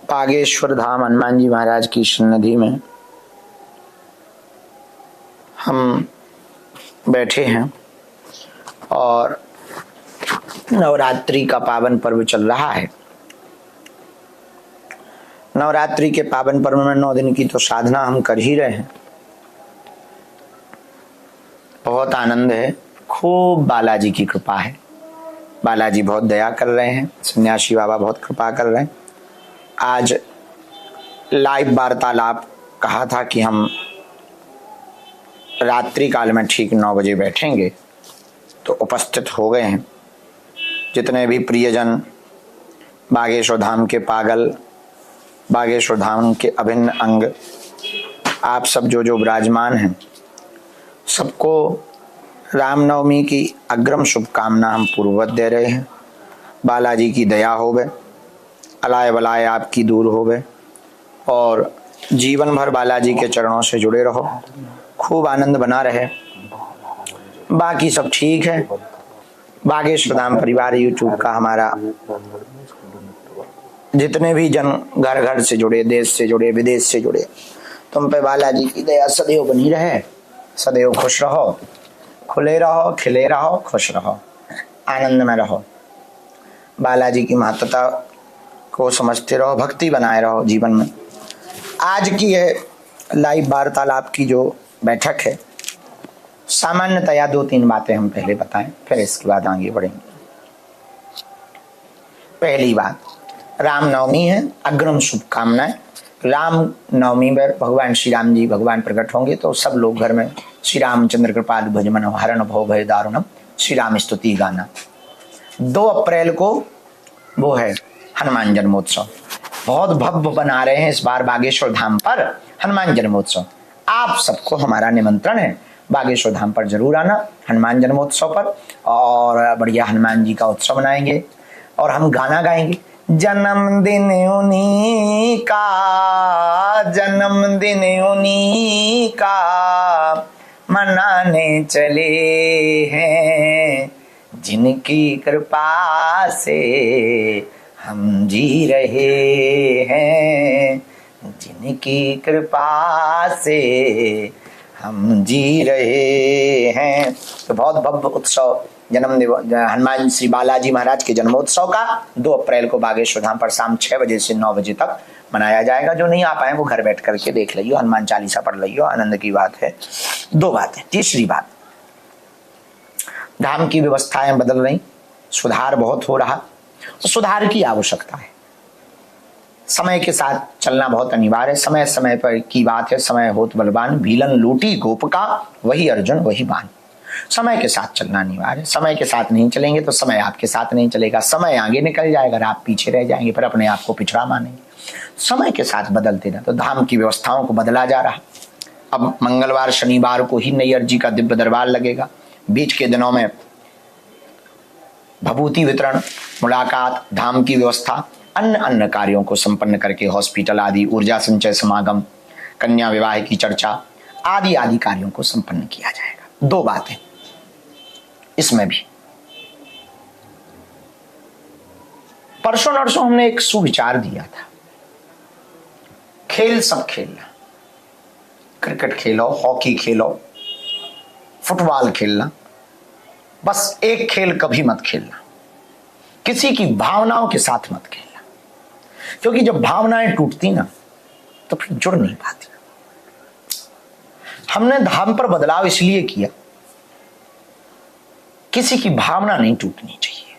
बागेश्वर धाम हनुमान जी महाराज की सन्निधि में हम बैठे हैं और नवरात्रि का पावन पर्व चल रहा है। नवरात्रि के पावन पर्व में 9 दिन की तो साधना हम कर ही रहे हैं। बहुत आनंद है, खूब बालाजी की कृपा है। बालाजी बहुत दया कर रहे हैं, सन्यासी बाबा बहुत कृपा कर रहे हैं। आज लाइव वार्तालाप कहा था कि हम रात्रि काल में ठीक 9 बजे बैठेंगे, तो उपस्थित हो गए हैं। जितने भी प्रियजन, बागेश्वर धाम के पागल, बागेश्वर धाम के अभिन्न अंग, आप सब जो विराजमान हैं, सबको रामनवमी की अग्रिम शुभकामना हम पूर्ववत दे रहे हैं। बालाजी की दया होवे, अलाय बलाय आपकी दूर होवे और जीवन भर बालाजी के चरणों से जुड़े रहो, खूब आनंद बना रहे। बाकी सब ठीक है। बागेश्वर धाम परिवार यूट्यूब का हमारा जितने भी जन घर घर से जुड़े, देश से जुड़े, विदेश से जुड़े, तुम पे बालाजी की दया सदैव बनी रहे। सदैव खुश रहो, खुले रहो, खिले रहो, खुश रहो, आनंद में रहो। बालाजी की महत्ता को समझते रहो, भक्ति बनाए रहो जीवन में। आज की ये लाइव वार्तालाप की जो बैठक है, सामान्यतया 2-3 बातें हम पहले बताएं, फिर इसके बाद आगे बढ़ेंगे। पहली बात, रामनवमी है, अग्रिम शुभकामनाएं। राम नवमी में भगवान श्री राम जी भगवान प्रकट होंगे, तो सब लोग घर में श्री रामचंद्र कृपाल भजमन हरण भव भय दारुणम श्री राम स्तुति गाना। 2 अप्रैल को वो है हनुमान जन्मोत्सव। बहुत भव्य बना रहे हैं इस बार बागेश्वर धाम पर हनुमान जन्मोत्सव। आप सबको हमारा निमंत्रण है, बागेश्वर धाम पर जरूर आना हनुमान जन्मोत्सव पर, और बढ़िया हनुमान जी का उत्सव मनाएंगे और हम गाना गाएंगे। जन्मदिन उन्हीं का, जन्मदिन उन्हीं का मनाने चले हैं, जिनकी कृपा से हम जी रहे हैं, जिनकी कृपा से हम जी रहे हैं। तो बहुत भव्य उत्सव हनुमान श्री बालाजी महाराज के जन्मोत्सव का 2 अप्रैल को बागेश्वर धाम पर शाम 6 बजे से 9 बजे तक मनाया जाएगा। जो नहीं आ पाए वो घर बैठ करके देख लियो, हनुमान चालीसा पढ़ लियो, आनंद की बात है। 2 बातें। तीसरी बात, धाम की व्यवस्थाएं बदल रही, सुधार बहुत हो रहा, तो सुधार की आवश्यकता है। समय के साथ चलना बहुत अनिवार्य है। समय समय पर की बात है, समय होत बलवान, भीलन लूटी गोप का, वही अर्जुन वही बान। समय के साथ चलना अनिवार्य है। समय के साथ नहीं चलेंगे तो समय आपके साथ नहीं चलेगा। समय आगे निकल जाएगा, आप पीछे रह जाएंगे, फिर अपने आप को पिछड़ा मानेंगे। समय के साथ बदलते ना, तो धाम की व्यवस्थाओं को बदला जा रहा। अब मंगलवार शनिवार को ही नैयर जी का दिव्य दरबार लगेगा। बीच के दिनों में भभूति वितरण, मुलाकात, धाम की व्यवस्था, अन्य कार्यों को संपन्न करके हॉस्पिटल आदि, ऊर्जा संचय समागम, कन्या विवाह की चर्चा आदि आदि कार्यों को संपन्न किया जाएगा। 2 बातें इसमें भी। परसों नरसों हमने एक सुविचार दिया था, खेल सब खेलना, क्रिकेट खेलो, हॉकी खेलो, फुटबॉल खेलना, बस एक खेल कभी मत खेलना, किसी की भावनाओं के साथ मत खेलना। क्योंकि जब भावनाएं टूटती ना, तो फिर जुड़ नहीं पाती। हमने धाम पर बदलाव इसलिए किया, किसी की भावना नहीं टूटनी चाहिए।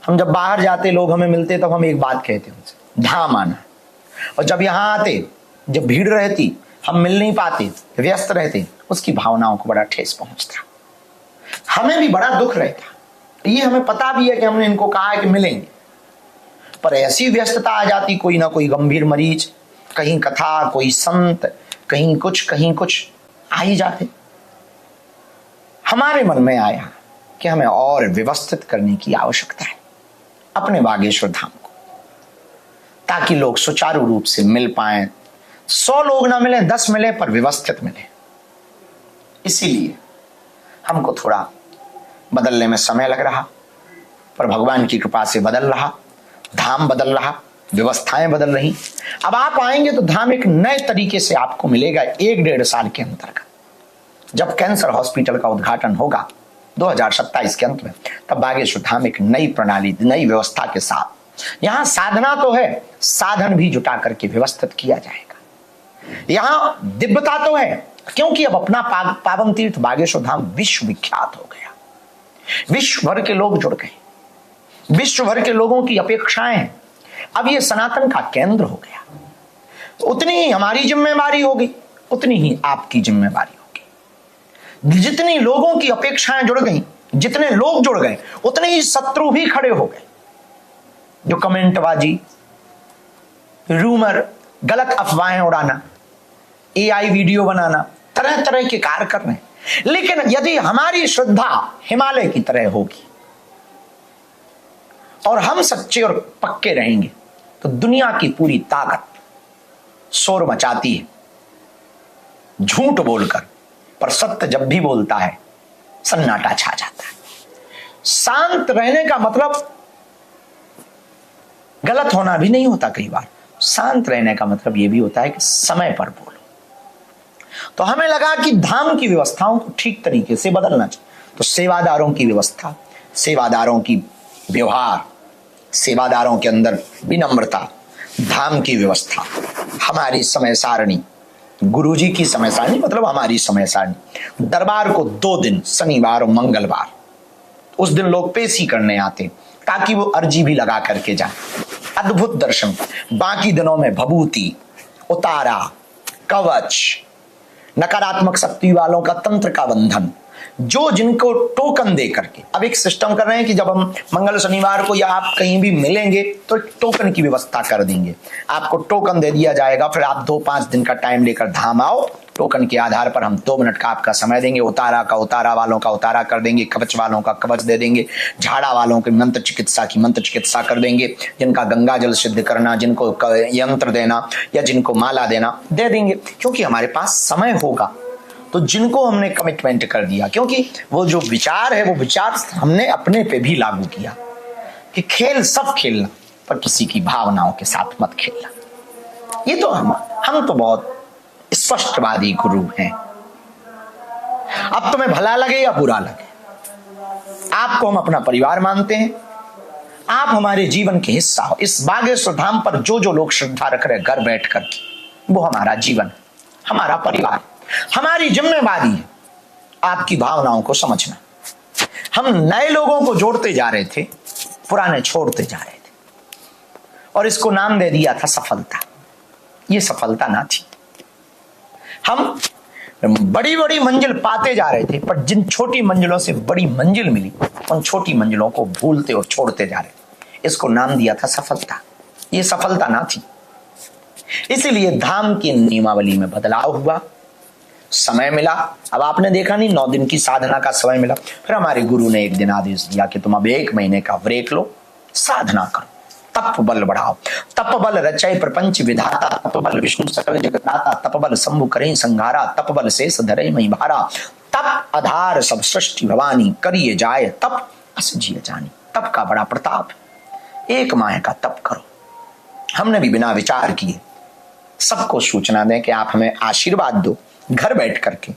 हम जब बाहर जाते, लोग हमें मिलते, तब हम एक बात कहते उनसे, धाम आना। और जब यहां आते, जब भीड़ रहती, हम मिल नहीं पाते, व्यस्त रहते, उसकी भावनाओं को बड़ा ठेस पहुंचता। हमें भी बड़ा दुख रहता। ये हमें पता भी है कि हमने इनको कहा है कि मिलेंगे, पर ऐसी व्यस्तता आ जाती, कोई ना कोई गंभीर मरीज, कहीं कथा, कोई संत, कहीं कुछ आ ही जाते। हमारे मन में आया कि हमें और व्यवस्थित करने की आवश्यकता है अपने बागेश्वर धाम को, ताकि लोग सुचारू रूप से मिल पाए। 100 लोग ना मिले, 10 मिले, पर व्यवस्थित मिले। इसीलिए हमको थोड़ा बदलने में समय लग रहा, पर भगवान की कृपा से बदल रहा, धाम बदल रहा, व्यवस्थाएं बदल रही। अब आप आएंगे तो धाम एक नए तरीके से आपको मिलेगा 1-1.5 साल के अंतर्गत। जब कैंसर हॉस्पिटल का उद्घाटन होगा 2027 के अंत में, तब बागेश्वर धाम एक नई प्रणाली, नई व्यवस्था के साथ, यहां साधना तो है, साधन भी जुटा करके व्यवस्थित किया जाएगा। यहां दिव्यता तो है, क्योंकि अब अपना पावन तीर्थ बागेश्वर धाम विश्व विख्यात हो गया। विश्व भर के लोग जुड़ गए, विश्व भर के लोगों की अपेक्षाएं हैं। अब ये सनातन का केंद्र हो गया। तो उतनी ही हमारी जिम्मेवारी होगी, उतनी ही आपकी जिम्मेवारी होगी। जितनी लोगों की अपेक्षाएं जुड़ गई, जितने लोग जुड़ गए, उतने ही शत्रु भी खड़े हो गए। जो कमेंटबाजी, रूमर, गलत अफवाहें उड़ाना, AI वीडियो बनाना, तरह तरह के कार्य कर रहे हैं। लेकिन यदि हमारी श्रद्धा हिमालय की तरह होगी और हम सच्चे और पक्के रहेंगे, तो दुनिया की पूरी ताकत शोर मचाती है झूठ बोलकर, पर सत्य जब भी बोलता है सन्नाटा छा जाता है। शांत रहने का मतलब गलत होना भी नहीं होता। कई बार शांत रहने का मतलब यह भी होता है कि समय पर बोलो। तो हमें लगा कि धाम की व्यवस्थाओं को ठीक तरीके से बदलना चाहिए। तो सेवादारों की व्यवस्था, सेवादारों की व्यवहार, सेवादारों के अंदर विनम्रता, धाम की व्यवस्था, हमारी समय सारणी, गुरुजी की समय सारणी मतलब हमारी समय सारणी। दरबार को 2 दिन, शनिवार और मंगलवार, उस दिन लोग पेशी करने आते ताकि वो अर्जी भी लगा करके जाए। अद्भुत दर्शन। बाकी दिनों में भभूति, उतारा, कवच, नकारात्मक शक्ति वालों का तंत्र का बंधन, जो जिनको टोकन दे करके, अब एक सिस्टम कर रहे हैं कि जब हम मंगल शनिवार को या आप कहीं भी मिलेंगे तो एक टोकन की व्यवस्था कर देंगे। आपको टोकन दे दिया जाएगा, फिर आप 2-5 दिन का टाइम लेकर धाम आओ। टोकन के आधार पर हम 2 मिनट का आपका समय देंगे। उतारा का उतारा वालों का उतारा कर देंगे, कवच वालों का कवच दे देंगे, झाड़ा वालों के मंत्र चिकित्सा की मंत्र चिकित्सा कर देंगे, जिनका गंगा जल सिद्ध करना, जिनको यंत्र देना या जिनको माला देना दे देंगे। क्योंकि हमारे पास समय होगा तो जिनको हमने कमिटमेंट कर दिया, क्योंकि वो जो विचार है वो विचार हमने अपने पे भी लागू किया कि खेल सब खेलना, पर किसी की भावनाओं के साथ मत खेलना। ये तो हम तो बहुत स्पष्टवादी गुरु हैं। अब तुम्हें भला लगे या बुरा लगे, आपको हम अपना परिवार मानते हैं, आप हमारे जीवन के हिस्सा हो। इस बागेश्वर धाम पर जो जो लोग श्रद्धा रख रहे घर बैठ कर, वो हमारा जीवन, हमारा परिवार, हमारी जिम्मेवारी है आपकी भावनाओं को समझना। हम नए लोगों को जोड़ते जा रहे थे, पुराने छोड़ते जा रहे थे, और इसको नाम दे दिया था सफलता। ये सफलता ना थी। हम बड़ी बड़ी मंजिल पाते जा रहे थे, पर जिन छोटी मंजिलों से बड़ी मंजिल मिली, उन छोटी मंजिलों को भूलते और छोड़ते जा रहे थे। इसको नाम दिया था सफलता। ये सफलता ना थी। इसीलिए धाम की नियमावली में बदलाव हुआ, समय मिला। अब आपने देखा नहीं, 9 दिन की साधना का समय मिला। फिर हमारे गुरु ने एक दिन आदेश दिया कि तुम अब 1 महीने का ब्रेक लो, साधना करो, तप बल बढ़ाओ। तप बल रचय प्रपंच विधाता, तप बल विष्णु सकल जगन्नाथा, तप बल शंभु करें संहारा, तप बल शेष धरे मही भारा, तप आधार सब सृष्टि भवानी, करिए जाए तप अस जिय जानी। तप का बड़ा प्रताप, 1 माह का तप करो। हमने भी बिना विचार किए सबको सूचना दें कि आप हमें आशीर्वाद दो घर बैठ करके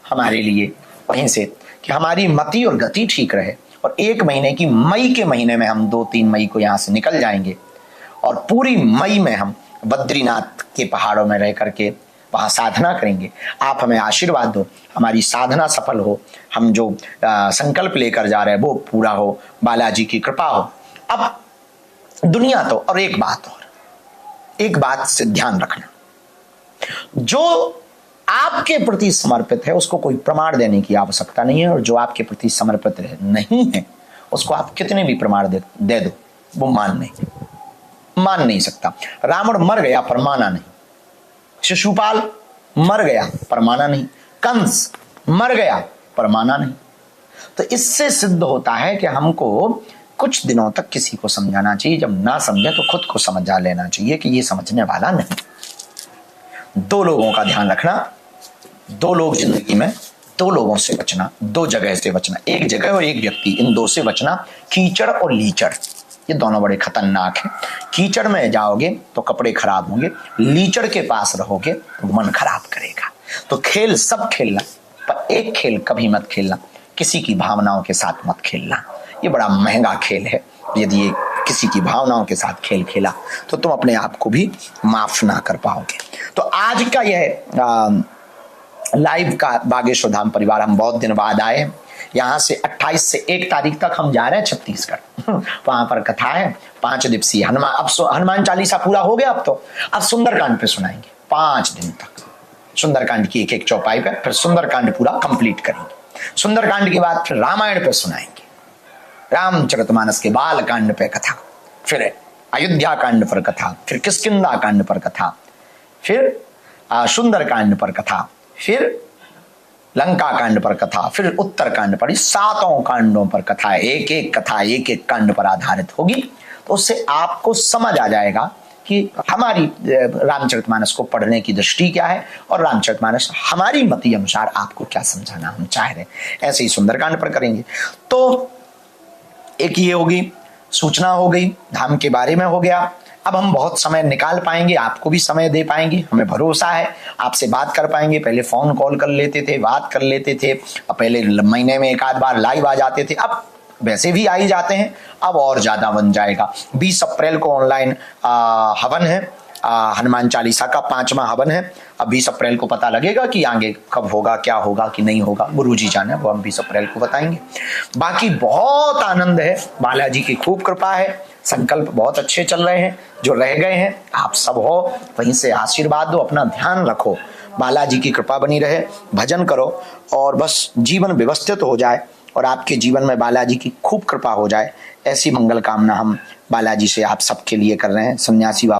हमारे लिए, वहीं से कि हमारी मति और गति ठीक रहे। और 1 महीने की मई के महीने में हम 2-3 मई को यहाँ से निकल जाएंगे, और पूरी मई में हम बद्रीनाथ के पहाड़ों में रह करके वहाँ साधना करेंगे। आप हमें आशीर्वाद दो, हमारी साधना सफल हो, हम जो संकल्प लेकर जा रहे हैं वो पूरा हो, बालाजी की कृपा हो। अब दुनिया तो, और एक बात से ध्यान रखना, जो आपके प्रति समर्पित है उसको कोई प्रमाण देने की आवश्यकता नहीं है, और जो आपके प्रति समर्पित नहीं है उसको आप कितने भी प्रमाण दे दो, वो मान नहीं सकता। रावण मर गया पर माना नहीं, शिशुपाल मर गया पर माना नहीं, कंस मर गया पर माना नहीं। तो इससे सिद्ध होता है कि हमको कुछ दिनों तक किसी को समझाना चाहिए, जब ना समझे तो खुद को समझा लेना चाहिए कि ये समझने वाला नहीं। 2 लोगों का ध्यान रखना, 2 लोग जिंदगी में, 2 लोगों से बचना, 2 जगह से बचना, एक जगह और एक व्यक्ति, इन 2 से बचना, कीचड़ और लीचड़। ये दोनों बड़े खतरनाक हैं। कीचड़ में जाओगे तो कपड़े खराब होंगे, लीचड़ के पास रहोगे तो मन खराब करेगा। तो खेल सब खेलना, पर एक खेल कभी मत खेलना, किसी की भावनाओं के साथ मत खेलना। ये बड़ा महंगा खेल है। यदि ये किसी की भावनाओं के साथ खेल खेला तो तुम अपने आप को भी माफ ना कर पाओगे। तो आज का यह लाइव का बागेश्वर धाम परिवार, हम बहुत दिन बाद आए। यहाँ से 28 से 1 तारीख तक हम जा रहे हैं छत्तीसगढ़। वहां पर कथा है 5 दिवसीय। हनुमान चालीसा पूरा हो गया। अब सुंदरकांड पे सुनाएंगे 5 दिन तक। सुंदरकांड की एक चौपाई पे फिर सुंदरकांड पूरा कंप्लीट करेंगे। सुंदरकांड के बाद फिर रामायण पे सुनाएंगे, रामचरितमानस के बाल कांड पे कथा, फिर अयोध्या कांड पर कथा, फिर किष्किंधा कांड पर कथा, फिर सुंदरकांड पर कथा, फिर लंका कांड पर कथा, फिर उत्तर कांड पर। 7 कांडों पर कथा, एक एक कथा एक एक कांड पर आधारित होगी। तो उससे आपको समझ आ जाएगा कि हमारी रामचरितमानस को पढ़ने की दृष्टि क्या है और रामचरितमानस हमारी मति अनुसार आपको क्या समझाना हम चाह रहे हैं। ऐसे ही सुंदरकांड पर करेंगे। तो एक ये होगी, सूचना हो गई, धाम के बारे में हो गया। अब हम बहुत समय निकाल पाएंगे, आपको भी समय दे पाएंगे, हमें भरोसा है आपसे बात कर पाएंगे। पहले फोन कॉल कर लेते थे, बात कर लेते थे, पहले महीने में 1 आध बार लाइव आ जाते थे, अब वैसे भी आ ही जाते हैं। अब और ज्यादा बन जाएगा। 20 अप्रैल को ऑनलाइन हवन है, हनुमान चालीसा का 5वां हवन है। अब 20 अप्रैल को पता लगेगा कि आगे कब होगा, क्या होगा कि नहीं होगा, गुरुजी जाने, वो हम 20 अप्रैल को बताएंगे। बाकी बहुत आनंद है, बालाजी की खूब कृपा है, संकल्प बहुत अच्छे चल रहे हैं। जो रह गए हैं आप सब हो, वहीं से आशीर्वाद दो, अपना ध्यान रखो, बालाजी की कृपा बनी रहे, भजन करो और बस जीवन व्यवस्थित हो जाए और आपके जीवन में बालाजी की खूब कृपा हो जाए। ऐसी मंगल कामना हम बालाजी से आप सबके लिए कर रहे हैं। सन्यासी